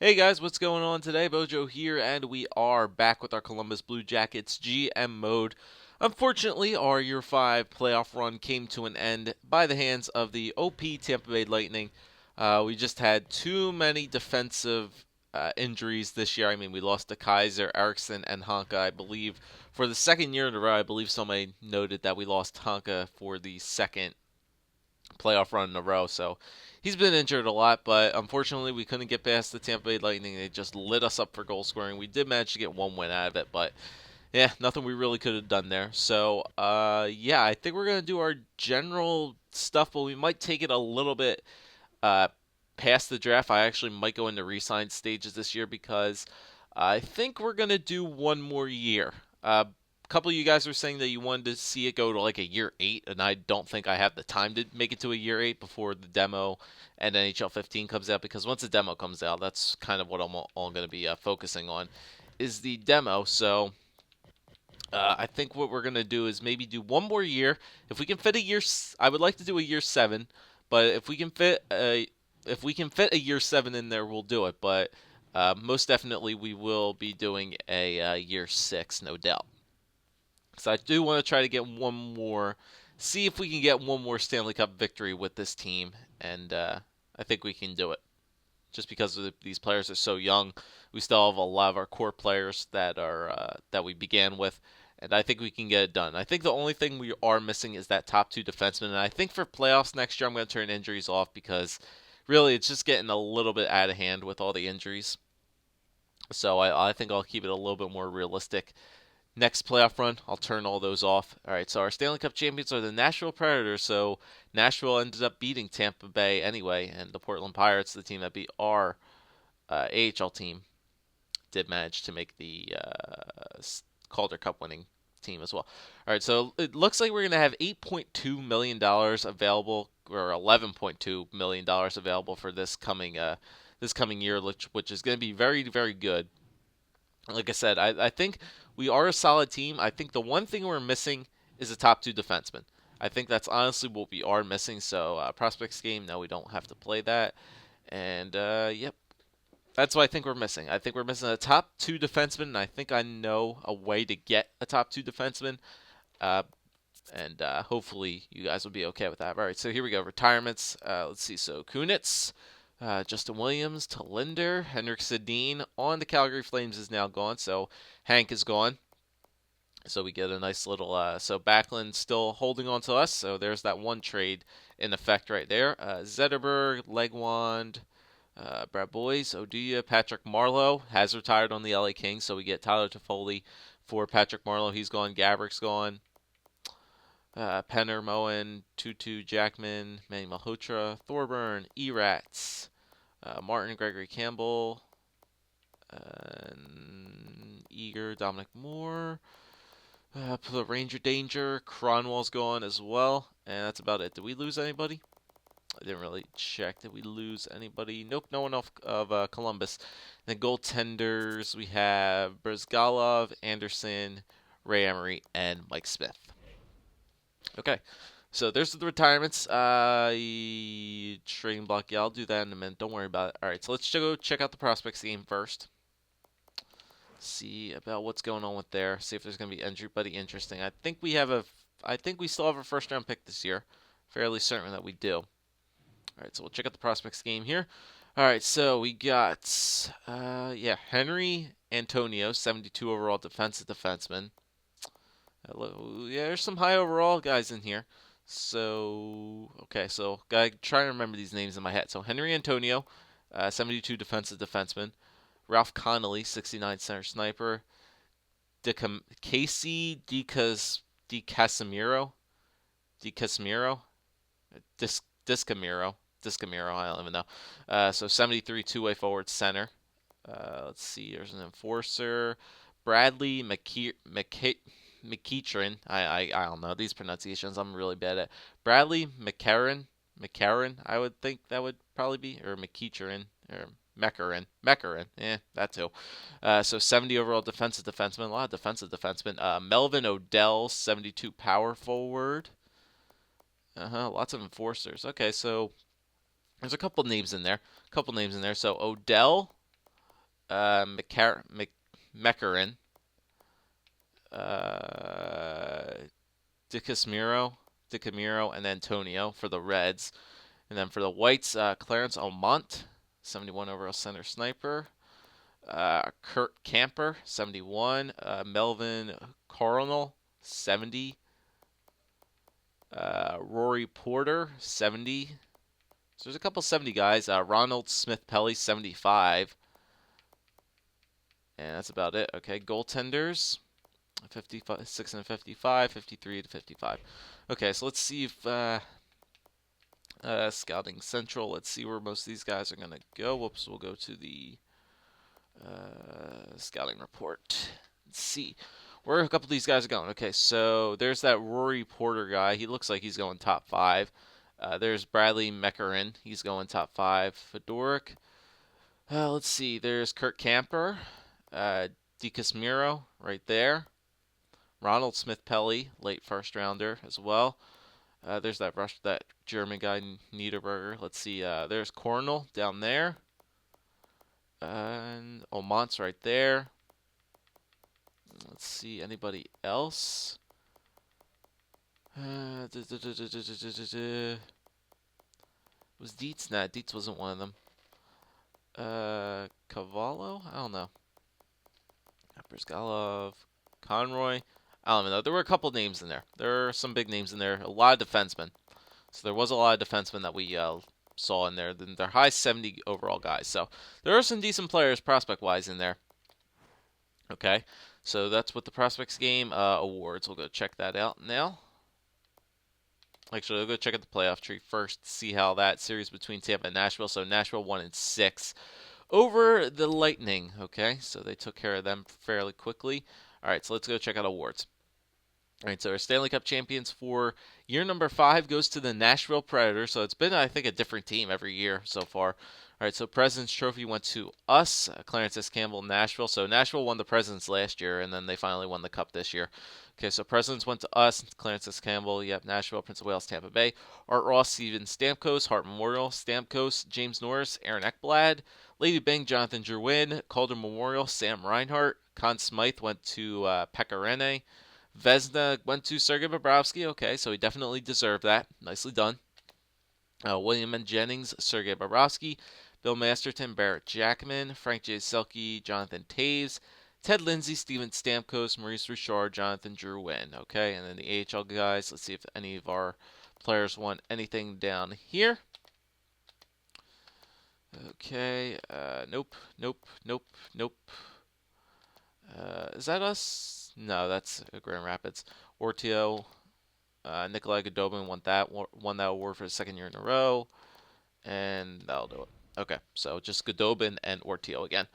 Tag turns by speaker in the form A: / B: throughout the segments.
A: Hey guys, what's going on today? Bojo here, and we are back with our Columbus Blue Jackets GM mode. Unfortunately, our Year 5 playoff run came to an end by the hands of the OP Tampa Bay Lightning. We just had too many defensive injuries this year. I mean, we lost to Kaiser, Eriksson, and Honka, I believe. For the second year in a row, I believe somebody noted that we lost Honka for the second playoff run in a row. So he's been injured a lot, but unfortunately we couldn't get past the Tampa Bay Lightning. They just lit us up for goal scoring. We did manage to get one win out of it, but yeah, nothing we really could have done there. So yeah, I think we're gonna do our general stuff, but we might take it a little bit uh, past the draft. I actually might go into re-sign stages this year because I think we're gonna do one more year. A couple of you guys were saying that you wanted to see it go to like a year 8, and I don't think I have the time to make it to a year 8 before the demo and NHL 15 comes out. Because once the demo comes out, that's kind of what I'm all going to be focusing on, is the demo. So I think what we're gonna do is maybe do one more year. If we can fit a year, I would like to do a year 7, but if we can fit a year 7 in there, we'll do it. But most definitely, we will be doing a year 6, no doubt. So I do want to try to get one more, see if we can get one more Stanley Cup victory with this team, and I think we can do it. Just because these players are so young, we still have a lot of our core players that we began with, and I think we can get it done. I think the only thing we are missing is that top two defenseman, and I think for playoffs next year, I'm going to turn injuries off because really it's just getting a little bit out of hand with all the injuries. So I think I'll keep it a little bit more realistic. Next playoff run, I'll turn all those off. All right, so our Stanley Cup champions are the Nashville Predators. So Nashville ended up beating Tampa Bay anyway, and the Portland Pirates, the team that beat our AHL team, did manage to make the Calder Cup winning team as well. All right, so it looks like we're going to have $8.2 million available, or $11.2 million available for this coming year, which is going to be very, very good. Like I said, I think we are a solid team. I think the one thing we're missing is a top two defenseman. I think that's honestly what we are missing. So prospects game, no, we don't have to play that. And yep, that's what I think we're missing. I think we're missing a top two defenseman, and I think I know a way to get a top two defenseman. Uh, and hopefully you guys will be okay with that. All right, so here we go. Retirements. Let's see. So Kunitz, Justin Williams, Talinder, Henrik Sedin on the Calgary Flames is now gone. So Hank is gone. So we get a nice little. So Backlund still holding on to us. So there's that one trade in effect right there. Zetterberg, Legwand, Brad Boyes, Oduya, Patrick Marleau has retired on the LA Kings. So we get Tyler Toffoli for Patrick Marleau. He's gone. Gabrick's gone. Penner, Moen, Tutu, Jackman, Manny Malhotra, Thorburn, Erats, Martin, Gregory Campbell, Eager, Dominic Moore, the Ranger Danger, Cronwall's gone as well, and that's about it. Did we lose anybody? I didn't really check. Did we lose anybody? Nope, no one off of Columbus. And the goaltenders, we have Brizgalov, Anderson, Ray Emery, and Mike Smith. Okay, so there's the retirements. Trading block. Yeah, I'll do that in a minute. Don't worry about it. All right, so let's go check out the prospects game first. See about what's going on with there. See if there's going to be anybody interesting. I think we still have a first round pick this year. Fairly certain that we do. All right, so we'll check out the prospects game here. All right, so we got Henry Antonio, 72 overall defensive defenseman. Yeah, there's some high overall guys in here. So, okay, so gotta try to remember these names in my head. So Henry Antonio, 72 defensive defenseman. Ralph Connolly, 69 center sniper. Casey DiCasimiro, Discamiro, I don't even know. So 73 two-way forward center. Let's see, there's an enforcer. Bradley McEachran. I don't know these pronunciations. I'm really bad at. Bradley McCarran. I would think that would probably be, or McEachran or Meccarin. That too. So 70 overall defensive defenseman. A lot of defensive defensemen. Melvin Odell, 72 power forward. Lots of enforcers. Okay, so there's a couple names in there. So Odell, Mekarin, uh, DiCamiro, and Antonio for the Reds. And then for the Whites, Clarence Almont, 71 overall center sniper. Kurt Camper, 71. Melvin Coronel, 70. Rory Porter, 70. So there's a couple 70 guys. Ronald Smith-Pelly, 75. And that's about it. Okay, goaltenders, 56 and 55, 53 to 55. Okay, so let's see if Scouting Central. Let's see where most of these guys are going to go. Whoops, we'll go to the Scouting Report. Let's see where a couple of these guys are going. Okay, so there's that Rory Porter guy. He looks like he's going top 5. There's Bradley Mekarin. He's going top 5. Fedoric. Let's see. There's Kurt Camper. DiCasmiro right there. Ronald Smith-Pelly, late first rounder as well. There's that German guy, Niederberger. Let's see. There's Cornell down there. And Omont's right there. Let's see. Anybody else? Was Dietz? Nah, Dietz wasn't one of them. Cavallo? I don't know. Brzgalov, Conroy. I don't even know. There were a couple names in there. There are some big names in there. A lot of defensemen. So there was a lot of defensemen that we saw in there. They're high 70 overall guys. So there are some decent players prospect-wise in there. Okay. So that's what the Prospects game awards. We'll go check that out now. Actually, we'll go check out the playoff tree first to see how that series between Tampa and Nashville. So Nashville 1-6 over the Lightning. Okay, so they took care of them fairly quickly. All right, so let's go check out awards. All right, so our Stanley Cup champions for year number 5 goes to the Nashville Predators. So it's been, I think, a different team every year so far. All right, so President's Trophy went to us, Clarence S. Campbell, Nashville. So Nashville won the Presidents last year, and then they finally won the Cup this year. Okay, so Presidents went to us, Clarence S. Campbell, yep, Nashville, Prince of Wales, Tampa Bay. Art Ross, Steven Stamkos, Hart Memorial, Stamkos, James Norris, Aaron Ekblad. Lady Bing, Jonathan Drouin. Calder Memorial, Sam Reinhart. Conn Smythe went to Pekka Rinne. Vezina went to Sergei Bobrovsky. Okay, so he definitely deserved that. Nicely done. William N. Jennings, Sergei Bobrovsky. Bill Masterton, Barrett Jackman. Frank J. Selke, Jonathan Toews. Ted Lindsay, Steven Stamkos, Maurice Richard, Jonathan Drouin. Okay, and then the AHL guys. Let's see if any of our players won anything down here. Okay, nope. Is that us? No, that's Grand Rapids. Ortio, Nikolai Goudobin won that award for the second year in a row, and that'll do it. Okay, so just Goudobin and Ortio again.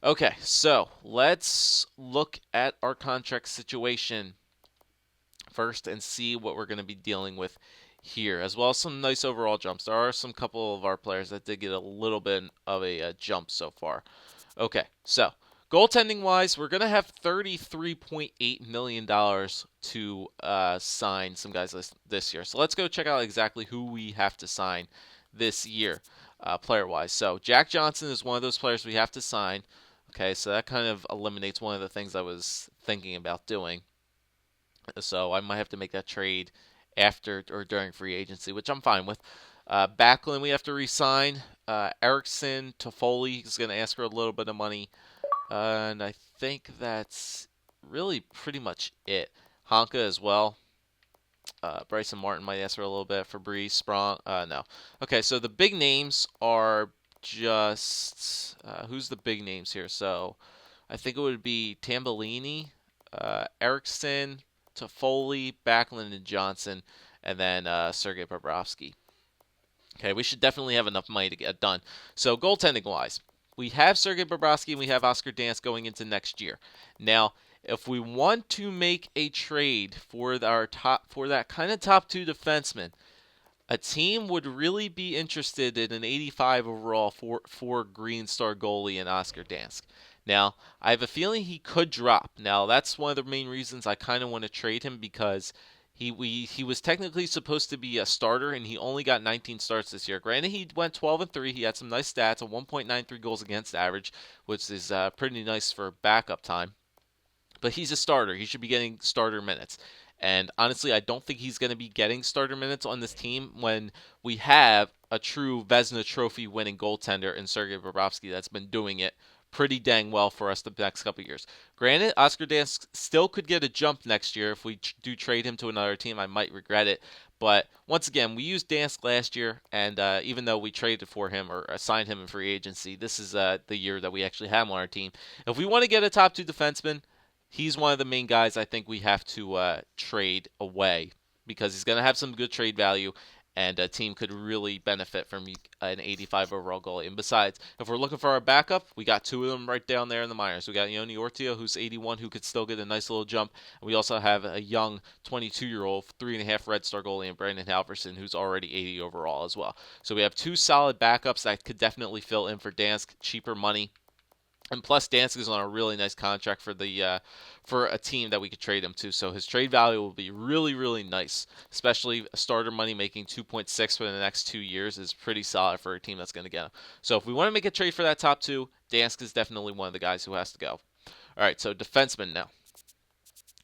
A: Okay, so let's look at our contract situation first and see what we're going to be dealing with here, as well as some nice overall jumps. There are some couple of our players that did get a little bit of a jump so far. Okay, so goaltending wise, we're going to have $33.8 million to sign some guys this year. So let's go check out exactly who we have to sign this year, player wise. So Jack Johnson is one of those players we have to sign. Okay, so that kind of eliminates one of the things I was thinking about doing. So I might have to make that trade after or during free agency, which I'm fine with. Backlund we have to re-sign. Eriksson, Toffoli is going to ask for a little bit of money. And I think that's really pretty much it. Honka as well. Bryson Martin might ask for a little bit. Fabrice, Sprong. No. Okay, so the big names are just... who's the big names here? So I think it would be Tambellini, Eriksson, Toffoli, Backlund, and Johnson, and then Sergei Bobrovsky. Okay, we should definitely have enough money to get it done. So goaltending-wise, we have Sergei Bobrovsky and we have Oscar Dansk going into next year. Now, if we want to make a trade for that kind of top 2 defenseman, a team would really be interested in an 85 overall for Green Star goalie and Oscar Dansk. Now, I have a feeling he could drop. Now, that's one of the main reasons I kind of want to trade him, because He was technically supposed to be a starter, and he only got 19 starts this year. Granted, he went 12-3. He had some nice stats, a 1.93 goals against average, which is pretty nice for backup time. But he's a starter. He should be getting starter minutes. And honestly, I don't think he's going to be getting starter minutes on this team when we have a true Vezina Trophy winning goaltender in Sergei Bobrovsky that's been doing it pretty dang well for us the next couple of years. Granted, Oscar Dansk still could get a jump next year if we do trade him to another team. I might regret it. But once again, we used Dansk last year, and even though we traded for him or assigned him in free agency, this is the year that we actually have him on our team. If we want to get a top two defenseman, he's one of the main guys I think we have to trade away because he's going to have some good trade value, and a team could really benefit from an 85 overall goalie. And besides, if we're looking for our backup, we got two of them right down there in the minors. We got Yoni Ortio, who's 81, who could still get a nice little jump. And we also have a young 22-year-old, 3.5 Red Star goalie, and Brandon Halverson, who's already 80 overall as well. So we have two solid backups that could definitely fill in for Dansk, cheaper money. And plus, Dansk is on a really nice contract for a team that we could trade him to. So his trade value will be really, really nice. Especially starter money making 2.6 for the next 2 years is pretty solid for a team that's going to get him. So if we want to make a trade for that top two, Dansk is definitely one of the guys who has to go. All right, so defenseman now.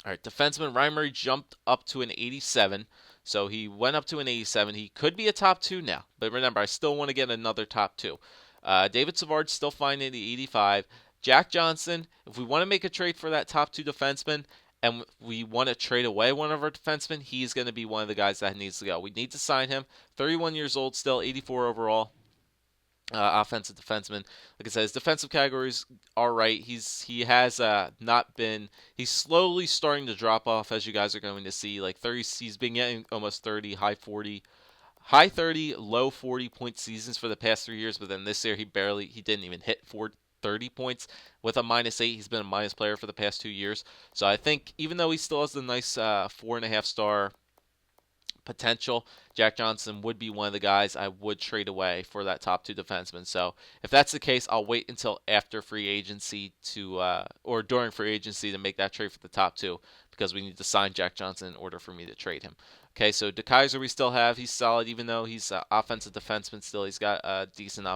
A: All right, defenseman Ryan Murray jumped up to an 87. So he went up to an 87. He could be a top two now. But remember, I still want to get another top two. David Savard's still fine in the 85. Jack Johnson, if we want to make a trade for that top two defenseman and we want to trade away one of our defensemen, he's going to be one of the guys that needs to go. We need to sign him. 31 years old still, 84 overall. Offensive defenseman. Like I said, his defensive categories are right. He has not been. He's slowly starting to drop off, as you guys are going to see. Like 30, he's been getting almost 30, high 30, low 40 point seasons for the past 3 years. But then this year, he didn't even hit 30 points with a -8. He's been a minus player for the past 2 years. So I think even though he still has the nice 4.5 star potential, Jack Johnson would be one of the guys I would trade away for that top two defenseman. So if that's the case, I'll wait until after free agency or during free agency to make that trade for the top two because we need to sign Jack Johnson in order for me to trade him. Okay, so DeKaiser we still have. He's solid, even though he's an offensive defenseman still. He's got a decent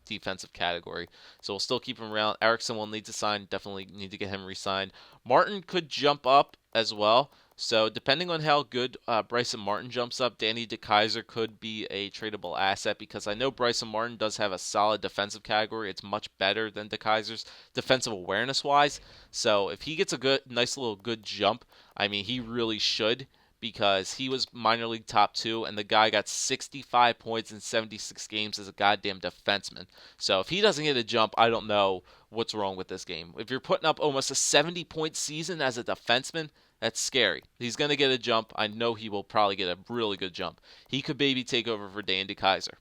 A: defensive category. So we'll still keep him around. Erickson will need to sign. Definitely need to get him re-signed. Martin could jump up as well. So depending on how good Bryson Martin jumps up, Danny DeKaiser could be a tradable asset because I know Bryson Martin does have a solid defensive category. It's much better than DeKaiser's defensive awareness-wise. So if he gets a nice little good jump, I mean, he really should because he was minor league top two, and the guy got 65 points in 76 games as a goddamn defenseman. So if he doesn't get a jump, I don't know what's wrong with this game. If you're putting up almost a 70-point season as a defenseman, that's scary. He's going to get a jump. I know he will probably get a really good jump. He could maybe take over for Dan DeKaiser.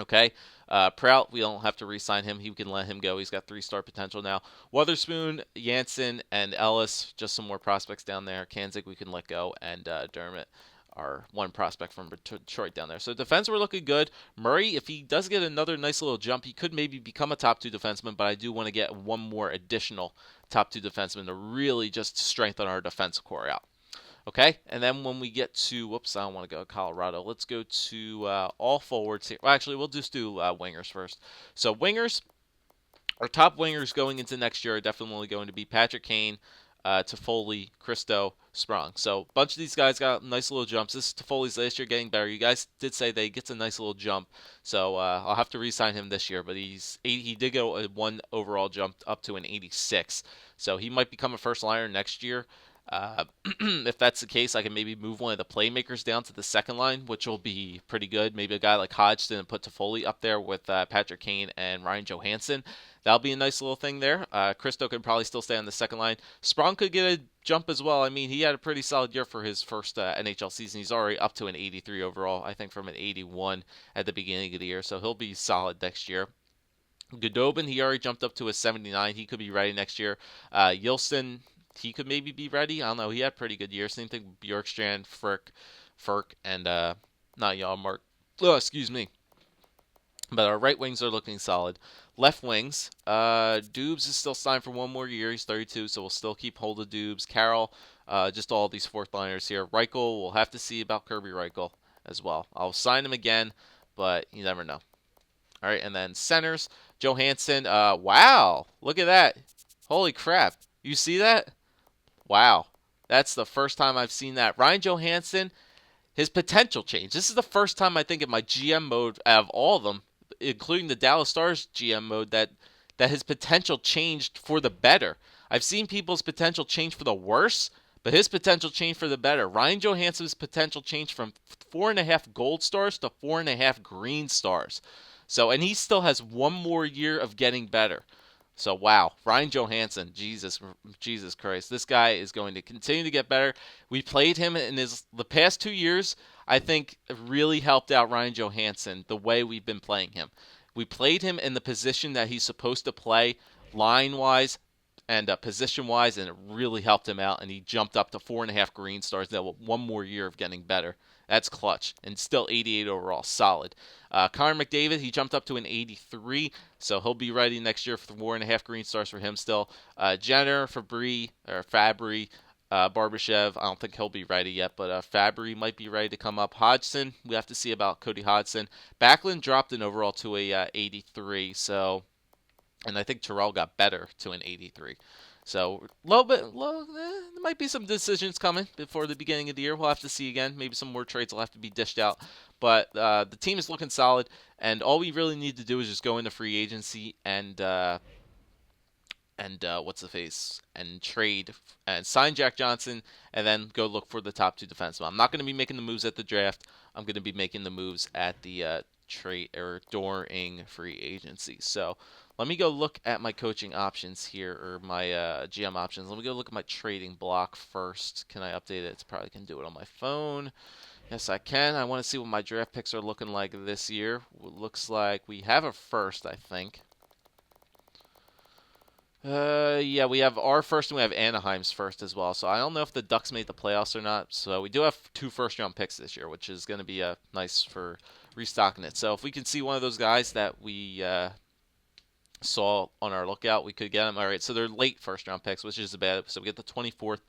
A: Okay? Prout, we don't have to re-sign him. He can let him go. He's got 3-star potential now. Wotherspoon, Johansen, and Ellis, just some more prospects down there. Kanzig, we can let go. And Dermott, our one prospect from Detroit down there. So defense, we're looking good. Murray, if he does get another nice little jump, he could maybe become a top two defenseman, but I do want to get one more additional top two defenseman to really just strengthen our defense core out. Okay, and then when we get to, whoops, I don't want to go to Colorado. Let's go to all forwards here. Well, actually, we'll just do wingers first. So wingers, our top wingers going into next year are definitely going to be Patrick Kane, Toffoli, Christo, Sprong. So a bunch of these guys got nice little jumps. This is Toffoli's last year getting better. You guys did say that he gets a nice little jump. So I'll have to re-sign him this year. But he did go a 1 overall jump up to an 86. So he might become a first liner next year. If that's the case, I can maybe move one of the playmakers down to the second line, which will be pretty good. Maybe a guy like Hodgson and put Toffoli up there with Patrick Kane and Ryan Johansen. That'll be a nice little thing there. Christo could probably still stay on the second line. Sprong could get a jump as well. I mean, he had a pretty solid year for his first NHL season. He's already up to an 83 overall, I think from an 81 at the beginning of the year, so he'll be solid next year. Goodobin, he already jumped up to a 79. He could be ready next year. Yilson, he could maybe be ready. I don't know. He had a pretty good year. Same thing with Bjorkstrand, Furk, and not Yarmark. Oh, excuse me. But our right wings are looking solid. Left wings, Dubes is still signed for one more year. He's 32, so we'll still keep hold of Dubes. Carroll, just all these fourth liners here. Reichel, we'll have to see about Kirby Reichel as well. I'll sign him again, but you never know. All right, and then centers, Johansen. Wow, look at that! Holy crap! You see that? Wow, that's the first time I've seen that. Ryan Johansen, his potential change. This is the first time I think in my GM mode out of all of them, including the Dallas Stars GM mode, that his potential changed for the better. I've seen people's potential change for the worse, but his potential changed for the better. Ryan Johansen's potential changed from 4.5 gold stars to 4.5 green stars. So, and he still has one more year of getting better. So wow, Ryan Johansen, Jesus Christ, this guy is going to continue to get better. We played him in the past 2 years. I think really helped out Ryan Johansen the way we've been playing him. We played him in the position that he's supposed to play, line wise and position wise, and it really helped him out. And he jumped up to 4.5 green stars. That one more year of getting better. That's clutch, and still 88 overall, solid. Connor McDavid, he jumped up to an 83, so he'll be ready next year for 4.5 green stars for him still. Jenner, Fabry, Barbashev, I don't think he'll be ready yet, but Fabry might be ready to come up. Hodgson, we have to see about Cody Hodgson. Backlund dropped in overall to a 83, so, and I think Terrell got better to an 83. So there might be some decisions coming before the beginning of the year. We'll have to see again. Maybe some more trades will have to be dished out. But the team is looking solid, and all we really need to do is just go into free agency and what's the face and trade and sign Jack Johnson, and then go look for the top two defensemen. I'm not going to be making the moves at the draft. I'm going to be making the moves at the trade or during free agency. So let me go look at my coaching options here, or my GM options. Let me go look at my trading block first. Can I update it? It's probably can do it on my phone. Yes, I can. I want to see what my draft picks are looking like this year. It looks like we have a first, I think. Yeah, we have our first and we have Anaheim's first as well. So I don't know if the Ducks made the playoffs or not. So we do have 2 first-round picks this year, which is going to be nice for restocking it. So if we can see one of those guys that we saw on our lookout, we could get them. All right, so they're late first-round picks, which is bad. So we get the 24th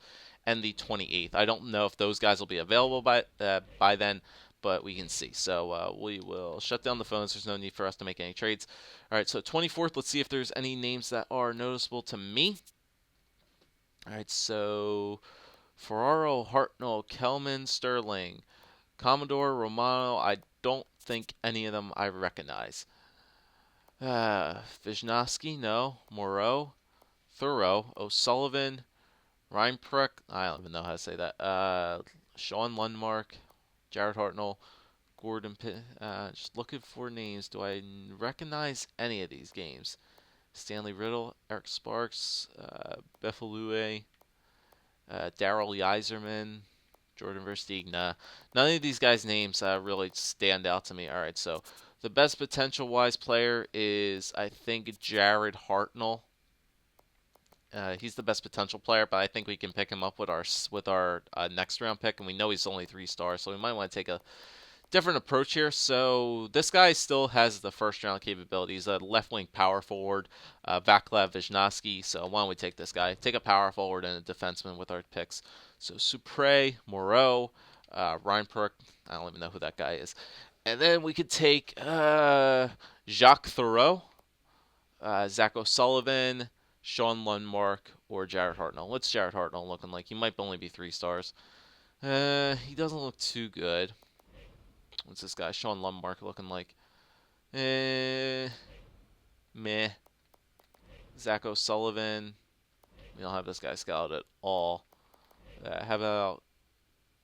A: and the 28th. I don't know if those guys will be available by then, but we can see. So we will shut down the phones. There's no need for us to make any trades. All right, so 24th, let's see if there's any names that are noticeable to me. All right, so Ferraro, Hartnell, Kelman, Sterling, Commodore, Romano, I don't think any of them I recognize. Wisniewski, no. Moreau, Thoreau, O'Sullivan, Reinprecht, I don't even know how to say that. Sean Lundmark, Jared Hartnell, Gordon Pitt. Just looking for names. Do I recognize any of these games? Stanley Riddle, Eric Sparks, Befalue, Daryl Yzerman, Jordan Versteeg. Nah, none of these guys' names really stand out to me. All right, so the best potential-wise player is, I think, Jared Hartnell. He's the best potential player, but I think we can pick him up with our next round pick, and we know he's only 3 stars, so we might want to take a different approach here. So this guy still has the first round capabilities. He's a left wing power forward, Vaclav Wisniewski. So why don't we take this guy? Take a power forward and a defenseman with our picks. So Supre, Moreau, Reinperk. I don't even know who that guy is. And then we could take Jacques Thoreau, Zach O'Sullivan, Sean Lundmark, or Jared Hartnell. What's Jared Hartnell looking like? He might only be 3 stars. He doesn't look too good. What's this guy? Sean Lundmark looking like? Meh. Zach O'Sullivan. We don't have this guy scouted at all. How about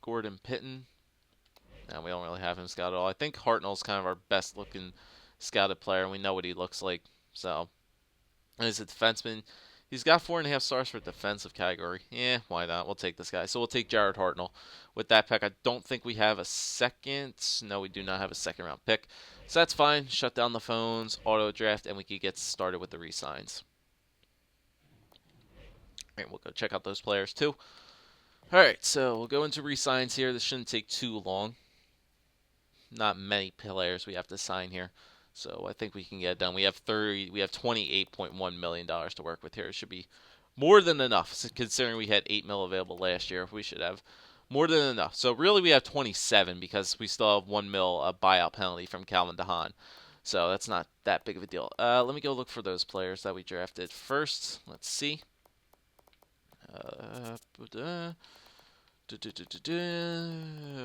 A: Gordon Pitton? No, we don't really have him scouted at all. I think Hartnell's kind of our best looking scouted player, and we know what he looks like. So, and as a defenseman, he's got 4.5 stars for defensive category. Yeah, why not? We'll take this guy. So we'll take Jared Hartnell. With that pick, I don't think we have a second. No, we do not have a second round pick. So that's fine. Shut down the phones, auto draft, and we can get started with the re-signs. All right, we'll go check out those players too. All right, so we'll go into re-signs here. This shouldn't take too long. Not many players we have to sign here. So I think we can get it done. We have $28.1 million to work with here. It should be more than enough, considering we had 8 mil available last year. We should have more than enough. So really, we have 27 because we still have 1 mil buyout penalty from Calvin DeHaan. So that's not that big of a deal. Let me go look for those players that we drafted first. Let's see.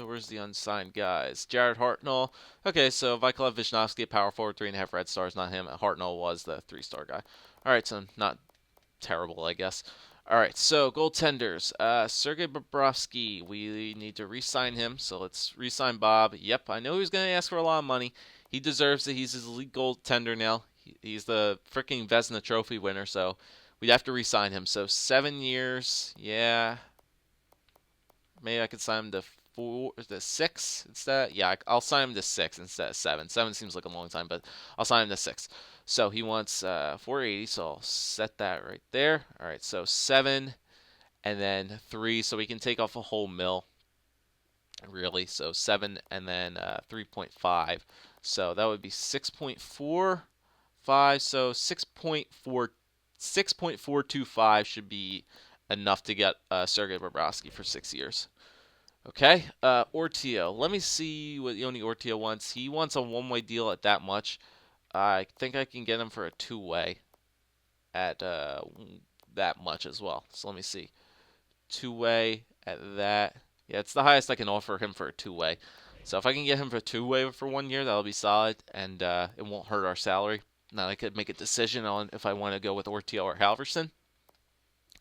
A: Where's the unsigned guys? Jared Hartnell. Okay, so Vyclav Visnovsky, power forward, 3.5 red stars, not him. Hartnell was the 3-star guy. All right, so not terrible, I guess. All right, so goaltenders. Sergei Bobrovsky, we need to re-sign him, so let's re-sign Bob. Yep, I know he was going to ask for a lot of money. He deserves it. He's his elite goaltender now. He's the freaking Vezina Trophy winner, so we'd have to re-sign him. So 7 years, yeah. Maybe I could sign him to the 6 instead. Yeah, I'll sign him to 6 instead of 7. 7 seems like a long time, but I'll sign him to 6. So he wants 480, so I'll set that right there. All right, so 7 and then 3, so we can take off a whole mil, really. So 7 and then 3.5. So that would be 6.45. So 6.425 should be enough to get Sergei Bobrovsky for 6 years. Okay, Ortio. Let me see what Yoni Ortio wants. He wants a one-way deal at that much. I think I can get him for a two-way at that much as well. So let me see. Two-way at that. Yeah, it's the highest I can offer him for a two-way. So if I can get him for a two-way for 1 year, that'll be solid, and it won't hurt our salary. Now I could make a decision on if I want to go with Ortio or Halverson.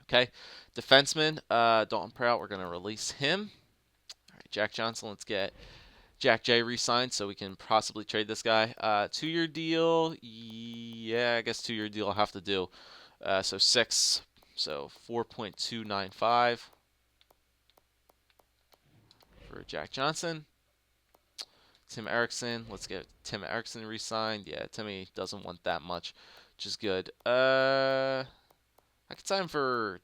A: Okay, defenseman, Dalton Prout, we're going to release him. All right, Jack Johnson, let's get Jack J re-signed so we can possibly trade this guy. 2-year deal, yeah, I guess 2-year deal I'll have to do. So 6, so 4.295 for Jack Johnson. Tim Erickson, let's get Tim Erickson re-signed. Yeah, Timmy doesn't want that much, which is good. I could sign him for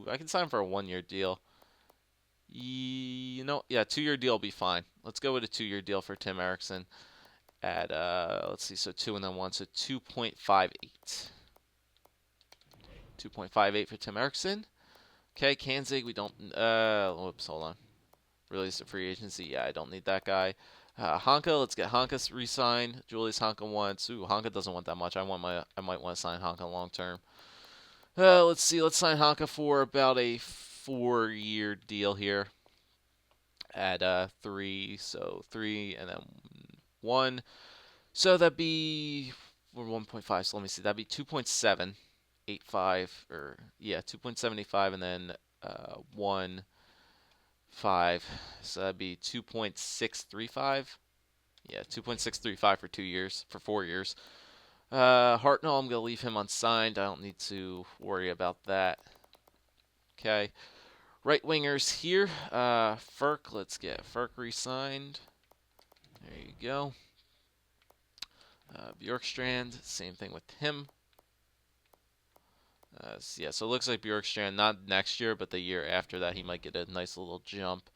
A: I can sign him for a 1-year deal. Yeah, 2-year deal will be fine. Let's go with a 2-year deal for Tim Erickson at let's see, so 2 and then 1, so 2.58. 2.58 for Tim Erickson. Okay, Kanzig, we don't. Whoops, hold on. Release the free agency. Yeah, I don't need that guy. Honka, let's get Honka re-signed. Julius Honka wants. Ooh, Honka doesn't want that much. I might want to sign Honka long term. Let's see. Let's sign Honka for about a 4-year deal here at 3. So 3 and then 1. So that'd be 1.5. So let me see. That'd be 2.785 or yeah, 2.785 and then 1. 5, so that'd be 2.635. Yeah, 2.635 for 2 years, for 4 years. Hartnell, I'm gonna leave him unsigned. I don't need to worry about that. Okay, right wingers here. Ferk, let's get Ferk re-signed. There you go. Bjorkstrand, same thing with him. Yeah, so it looks like Bjorkstrand, not next year, but the year after that, he might get a nice little jump.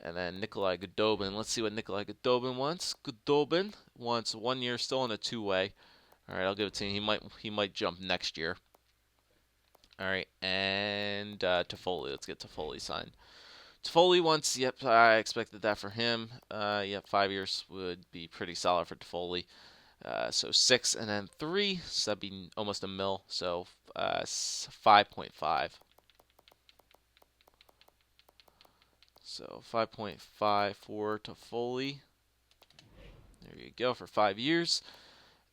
A: And then Nikolai Goudobin. Let's see what Nikolai Goudobin wants. Goudobin wants 1 year still on a 2-way. All right, I'll give it to him. He might jump next year. All right, and Toffoli. Let's get Toffoli signed. Toffoli wants. Yep, I expected that for him. Yep, 5 years would be pretty solid for Toffoli. So 6 and then 3, so that'd be almost a mil. So 5.5. So 5.5 for Toffoli. There you go for 5 years.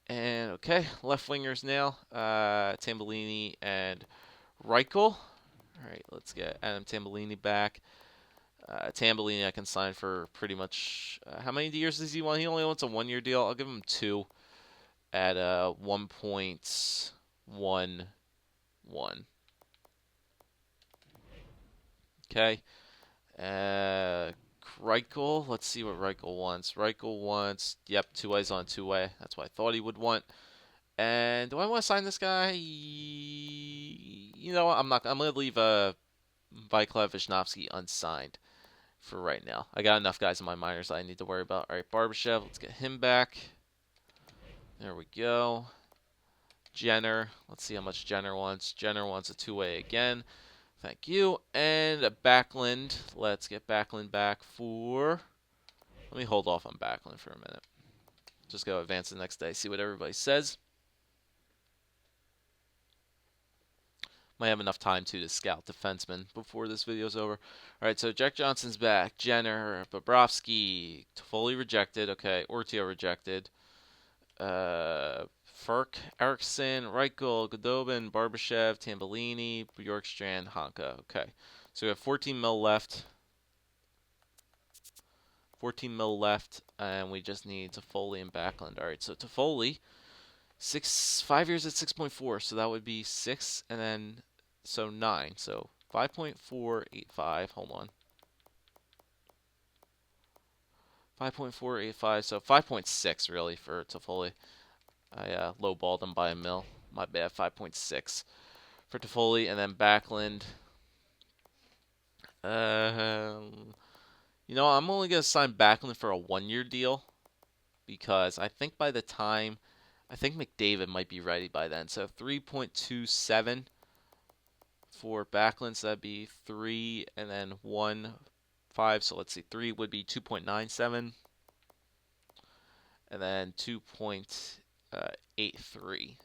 A: And okay, left wingers now. Tambellini and Reichel. All right, let's get Adam Tambellini back. Tambellini I can sign for pretty much. How many years does he want? He only wants a 1-year deal. I'll give him 2 at 1.11. Okay. Reichel, let's see what Reichel wants. Reichel wants, yep, 2-ways on 2-way. That's what I thought he would want. And do I want to sign this guy? You know, I'm not. I'm gonna leave Vyclav Visnovsky unsigned for right now. I got enough guys in my minors that I need to worry about. All right, Barbashev, let's get him back. There we go. Jenner. Let's see how much Jenner wants. Jenner wants a two-way again. Thank you. And a Backlund. Let's get Backlund back for... Let me hold off on Backlund for a minute. Just go advance the next day, see what everybody says. Might have enough time to scout defensemen before this video's over. All right, so Jack Johnson's back. Jenner, Bobrovsky, Toffoli rejected. Okay, Ortio rejected. Furk, Eriksson, Reichel, Godobin, Barbashev, Tambellini, Bjorkstrand, Honka. Okay, so we have 14 mil left. 14 mil left, and we just need Toffoli and Backlund. All right, so Toffoli, 5 years at 6.4, so that would be 6, and then so 9, so 5.485. Hold on, 5.485, so 5.6 really for Toffoli. I lowballed him by a mil. My bad. 5.6 for Toffoli, and then Backlund. You know, I'm only going to sign Backlund for a 1-year deal because I think by the time, I think McDavid might be ready by then. So 3.27 for Backlund, so that'd be 3 and then 1, 5. So let's see, 3 would be 2.97 and then 2.83.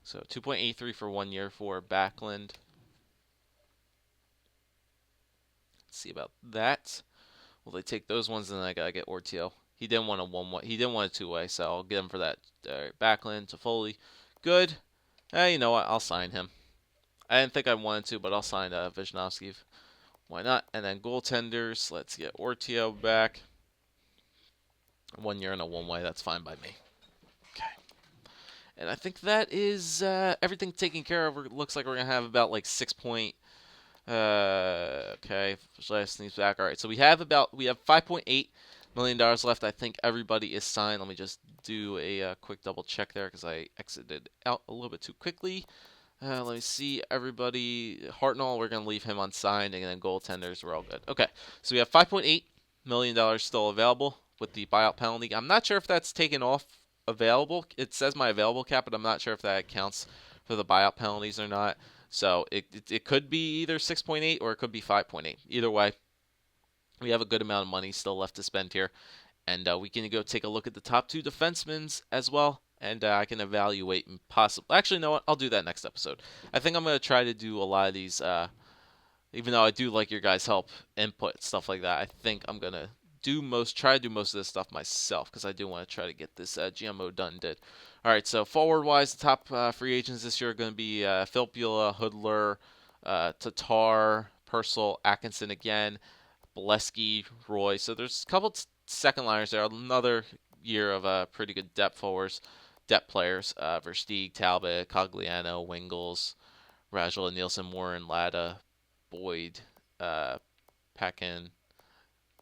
A: So 2.83 for 1 year for Backlund. See about that. Well, they take those ones, and then I gotta get Ortio. He didn't want a one-way. He didn't want a two-way, so I'll get him for that. Backlund, Toffoli, good. You know what? I'll sign him. I didn't think I wanted to, but I'll sign Visnovsky. Why not? And then goaltenders. Let's get Ortio back. 1 year and a one-way. That's fine by me. Okay. And I think that is everything taken care of. It looks like we're gonna have about like 6 point. Okay, last needs back. All right, so we have $5.8 million left. I think everybody is signed. Let me just do a quick double check there because I exited out a little bit too quickly. Let me see everybody. Hartnell, we're gonna leave him unsigned, and then goaltenders, we're all good. Okay, so we have $5.8 million still available with the buyout penalty. I'm not sure if that's taken off available. It says my available cap, but I'm not sure if that counts for the buyout penalties or not. So it could be either 6.8 or it could be 5.8. Either way, we have a good amount of money still left to spend here. And we can go take a look at the top 2 defensemen as well. And I can evaluate and possibly... Actually, no, I'll do that next episode. I think I'm going to try to do a lot of these... even though I do like your guys' help, input, stuff like that, I think I'm going to try to do most of this stuff myself because I do want to try to get this GMO done. All right, so forward-wise, the top free agents this year are going to be Filppula, Hoodler, Tatar, Purcell, Atkinson again, Bolesky, Roy. So there's a couple second liners there. Another year of pretty good depth players. Versteeg, Talbot, Cogliano, Wingles, Rajala, Nielsen, Warren, Latta, Boyd, Packin,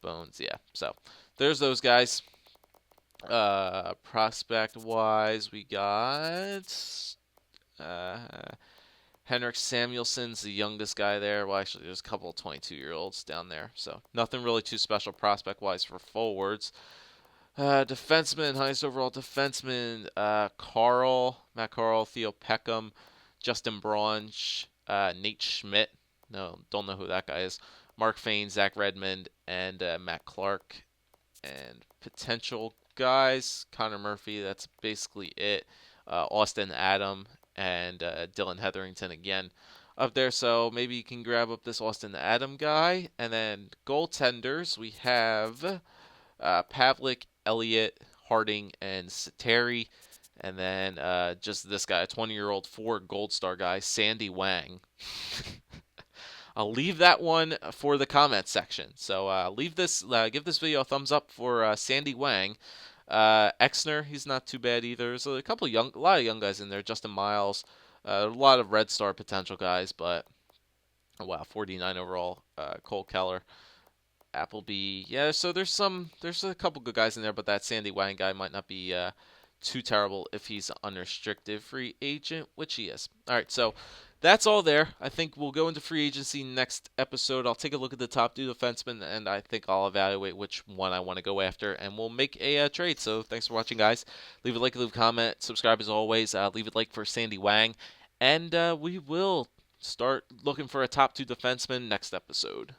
A: Bones. Yeah, so there's those guys. Prospect wise, we got Henrik Samuelson's the youngest guy there. Well, actually, there's a couple of 22-year-olds down there, so nothing really too special prospect wise for forwards. Defenseman, highest overall defenseman, Matt Carl, Theo Peckham, Justin Braunch, Nate Schmidt. No, don't know who that guy is. Mark Fane, Zach Redmond, and Matt Clark. And potential guys, Connor Murphy, that's basically it. Austin Adam and Dylan Hetherington again up there. So maybe you can grab up this Austin Adam guy. And then goaltenders, we have Pavlik, Elliott, Harding, and Sateri. And then just this guy, a 20-year-old Ford Gold Star guy, Sandy Wang. I'll leave that one for the comment section. So give this video a thumbs up for Sandy Wang. Exner, he's not too bad either. There's a lot of young guys in there. Justin Miles, a lot of Red Star potential guys, but wow, 49 overall. Cole Keller, Appleby. Yeah, so there's a couple good guys in there, but that Sandy Wang guy might not be too terrible if he's an unrestricted free agent, which he is. All right, so that's all there. I think we'll go into free agency next episode. I'll take a look at the top 2 defensemen, and I think I'll evaluate which one I want to go after, and we'll make a trade. So thanks for watching, guys. Leave a like, leave a comment, subscribe as always. Leave a like for Sandy Wang, and we will start looking for a top 2 defenseman next episode.